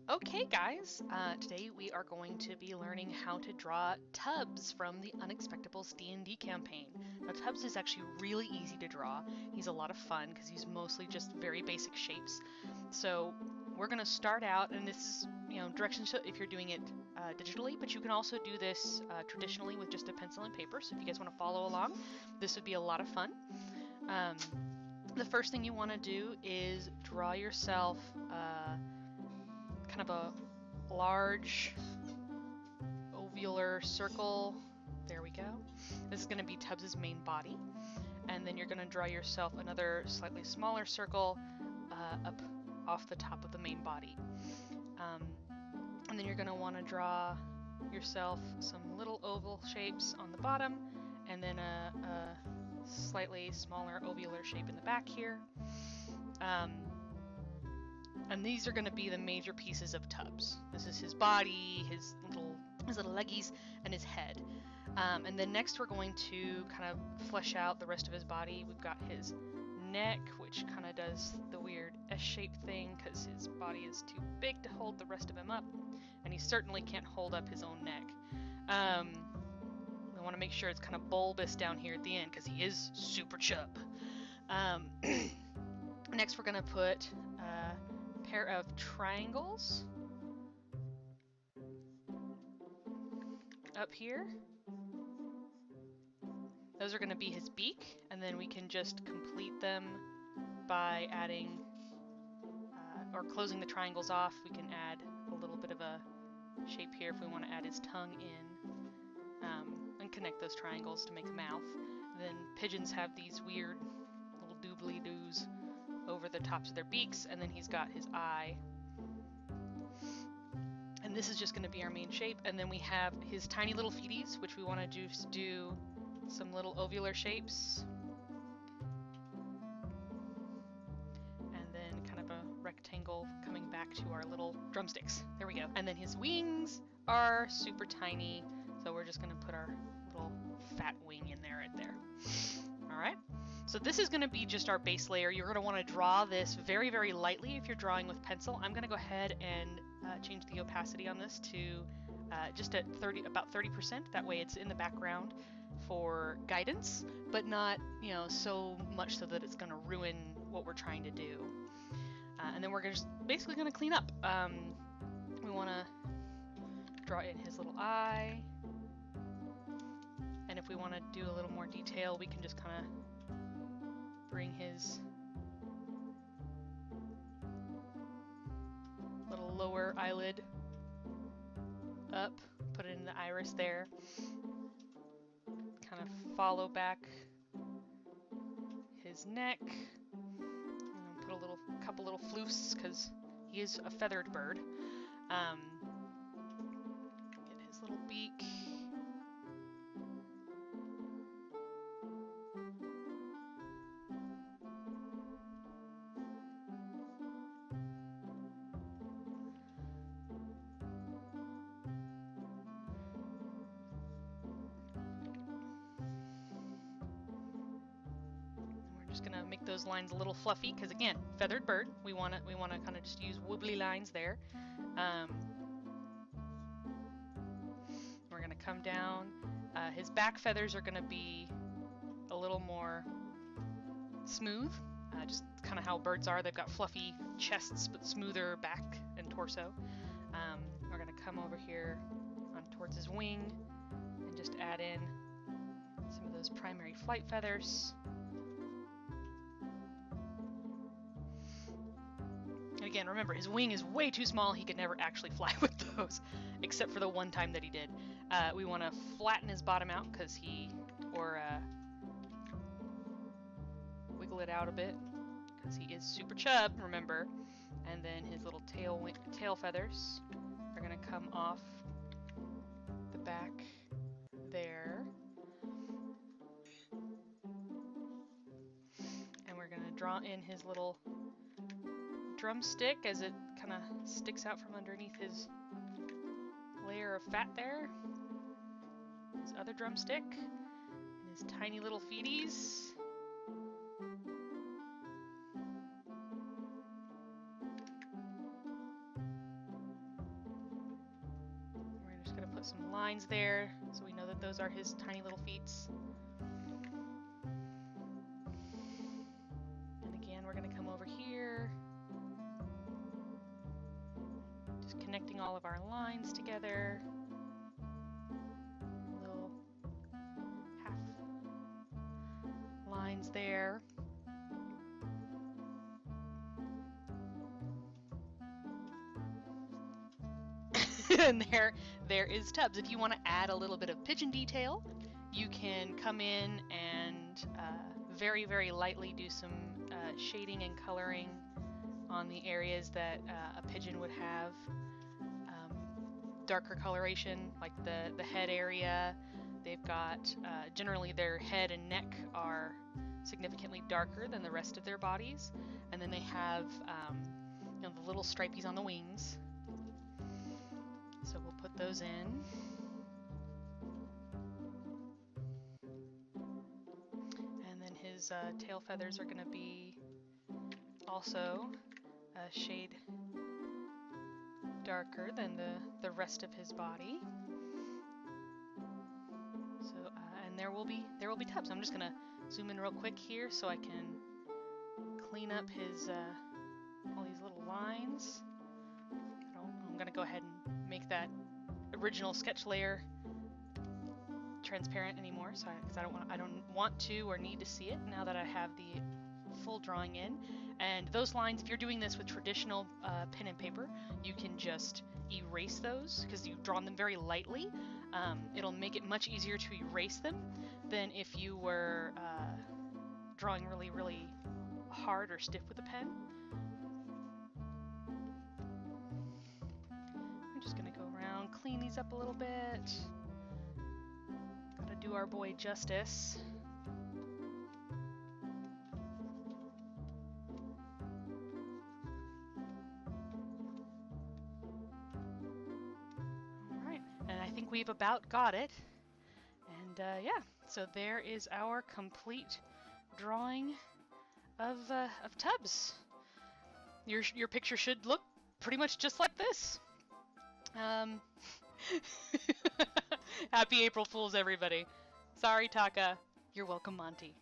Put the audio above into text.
Okay guys, today we are going to be learning how to draw Tubbs from the Unexpectable's D&D campaign. Now Tubbs is actually really easy to draw. He's a lot of fun because he's mostly just very basic shapes. So we're going to start out, and this is, directions if you're doing it digitally, but you can also do this traditionally with just a pencil and paper. So if you guys want to follow along, this would be a lot of fun. The first thing you want to do is draw yourself kind of a large ovular circle. There we go. This is going to be Tubbs's main body. And then you're going to draw yourself another slightly smaller circle up off the top of the main body. And then you're going to want to draw yourself some little oval shapes on the bottom, and then a slightly smaller ovular shape in the back here. And these are going to be the major pieces of Tubbs. This is his body, his little leggies, and his head. And then next we're going to kind of flesh out the rest of his body. We've got his neck, which kind of does the weird S-shaped thing because his body is too big to hold the rest of him up, and he certainly can't hold up his own neck. We want to make sure it's kind of bulbous down here at the end because he is super chub. Next we're going to put pair of triangles up here. Those are going to be his beak, and then we can just complete them by adding or closing the triangles off. We can add a little bit of a shape here if we want to add his tongue in, and connect those triangles to make a mouth. And then pigeons have these weird little doobly-doos over the tops of their beaks, and then he's got his eye. And this is just going to be our main shape. And then we have his tiny little feeties, which we want to just do some little ovular shapes. And then kind of a rectangle coming back to our little drumsticks. There we go. And then his wings are super tiny, so we're just going to put our little fat wing in there right there. All right. So this is going to be just our base layer. You're going to want to draw this very, very lightly if you're drawing with pencil. I'm going to go ahead and change the opacity on this to just at about 30%. That way it's in the background for guidance, but not, so much so that it's going to ruin what we're trying to do. And then we're just basically going to clean up. We want to draw in his little eye. And if we want to do a little more detail, we can just kind of bring his little lower eyelid up, put it in the iris there, kind of follow back his neck, and put a couple little floofs because he is a feathered bird. Get his little beak. Just gonna make those lines a little fluffy because, again, feathered bird. We want to kind of just use wobbly lines there. We're gonna come down. His back feathers are gonna be a little more smooth, just kind of how birds are. They've got fluffy chests but smoother back and torso. We're gonna come over here on towards his wing and just add in some of those primary flight feathers. And again, remember, his wing is way too small. He could never actually fly with those, except for the one time that he did. We want to flatten his bottom out because wiggle it out a bit because he is super chub, remember. And then his little tail feathers are going to come off the back there. And we're going to draw in his little drumstick as it kind of sticks out from underneath his layer of fat there. His other drumstick and his tiny little feeties. put some lines there so we know that those are his tiny little feet. And again, we're going to come over here, just connecting all of our lines together. Little half lines there. And there is Tubbs. If you want to add a little bit of pigeon detail, you can come in and very, very lightly do some shading and coloring on the areas that a pigeon would have darker coloration, like the head area. They've got, generally their head and neck are significantly darker than the rest of their bodies. And then they have the little stripies on the wings. So we'll put those in. And then his tail feathers are going to be also a shade darker than the rest of his body. So and there will be Tubbs. I'm just going to zoom in real quick here so I can clean up his all these little lines. I'm going to go ahead and make that original sketch layer transparent anymore, so because I don't want to or need to see it now that I have the full drawing in. And those lines, if you're doing this with traditional pen and paper, you can just erase those because you've drawn them very lightly. It'll make it much easier to erase them than if you were drawing really, really hard or stiff with a pen. I'm just gonna go around, clean these up a little bit. Gotta do our boy justice. Alright, and I think we've about got it. And yeah, so there is our complete drawing of Tubbs. Your picture should look pretty much just like this. Happy April Fools, everybody. Sorry, Taka. You're welcome, Monty.